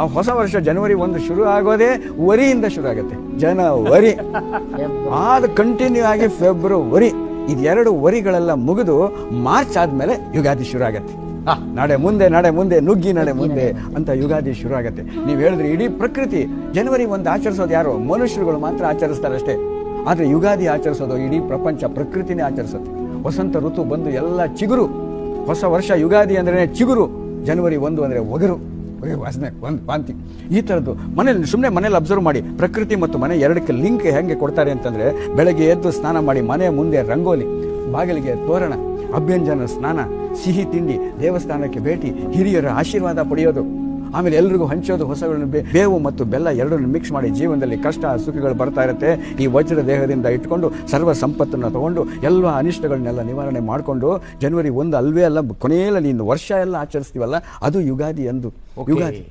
ಆ ಹೊಸ ವರ್ಷ ಜನವರಿ 1 ಶುರು ಆಗೋದೇ ವರಿಯಿಂದ ಶುರು ಆಗುತ್ತೆ. ಜನವರಿ ಆದ ಕಂಟಿನ್ಯೂ ಆಗಿ ಫೆಬ್ರವರಿ, ಇದೆರಡು ವರಿಗಳೆಲ್ಲ ಮುಗಿದು ಮಾರ್ಚ್ ಆದ್ಮೇಲೆ ಯುಗಾದಿ ಶುರು ಆಗತ್ತೆ. ನಾಡೆ ಮುಂದೆ ನುಗ್ಗಿ ನಡೆ ಮುಂದೆ ಅಂತ ಯುಗಾದಿ ಶುರು ಆಗತ್ತೆ. ನೀವು ಹೇಳಿದ್ರೆ ಇಡೀ ಪ್ರಕೃತಿ ಜನವರಿ 1 ಆಚರಿಸೋದು ಯಾರು? ಮನುಷ್ಯರುಗಳು ಮಾತ್ರ ಆಚರಿಸ್ತಾರೆ ಅಷ್ಟೇ. ಆದ್ರೆ ಯುಗಾದಿ ಆಚರಿಸೋದು ಇಡೀ ಪ್ರಪಂಚ, ಪ್ರಕೃತಿನೇ ಆಚರಿಸುತ್ತೆ. ವಸಂತ ಋತು ಬಂದು ಎಲ್ಲ ಚಿಗುರು. ಹೊಸ ವರ್ಷ ಯುಗಾದಿ ಅಂದ್ರೆ ಚಿಗುರು, ಜನವರಿ 1 ಅಂದ್ರೆ ಒಗರು, ವಾಸನೆ, ಒಂದು ವಾಂತಿ. ಈ ಥರದ್ದು ಮನೇಲಿ ಅಬ್ಸರ್ವ್ ಮಾಡಿ, ಪ್ರಕೃತಿ ಮತ್ತು ಮನೆ ಎರಡಕ್ಕೆ ಲಿಂಕ್ ಹೆಂಗೆ ಕೊಡ್ತಾರೆ ಅಂತಂದ್ರೆ, ಬೆಳಗ್ಗೆ ಎದ್ದು ಸ್ನಾನ ಮಾಡಿ ಮನೆ ಮುಂದೆ ರಂಗೋಲಿ, ಬಾಗಿಲಿಗೆ ತೋರಣ, ಅಭ್ಯಂಜನ ಸ್ನಾನ, ಸಿಹಿ ತಿಂಡಿ, ದೇವಸ್ಥಾನಕ್ಕೆ ಭೇಟಿ, ಹಿರಿಯರ ಆಶೀರ್ವಾದ ಪಡೆಯೋದು, ಆಮೇಲೆ ಎಲ್ರಿಗೂ ಹಂಚೋದು. ಹೊಸಗಳನ್ನು ಬೇವು ಮತ್ತು ಬೆಲ್ಲ ಎರಡನ್ನು ಮಿಕ್ಸ್ ಮಾಡಿ ಜೀವನದಲ್ಲಿ ಕಷ್ಟ ಸುಖಗಳು ಬರ್ತಾ ಇರುತ್ತೆ. ಈ ವಜ್ರ ದೇಹದಿಂದ ಇಟ್ಕೊಂಡು ಸರ್ವ ಸಂಪತ್ತನ್ನು ತಗೊಂಡು ಎಲ್ಲ ಅನಿಷ್ಟಗಳನ್ನೆಲ್ಲ ನಿವಾರಣೆ ಮಾಡಿಕೊಂಡು ಜನವರಿ 1 ಅಲ್ವೇ ಅಲ್ಲ, ಕೊನೆಯಲ್ಲಿ ನೀನು ವರ್ಷ ಎಲ್ಲ ಆಚರಿಸ್ತೀವಲ್ಲ, ಅದು ಯುಗಾದಿ ಎಂದು ಯುಗಾದಿ.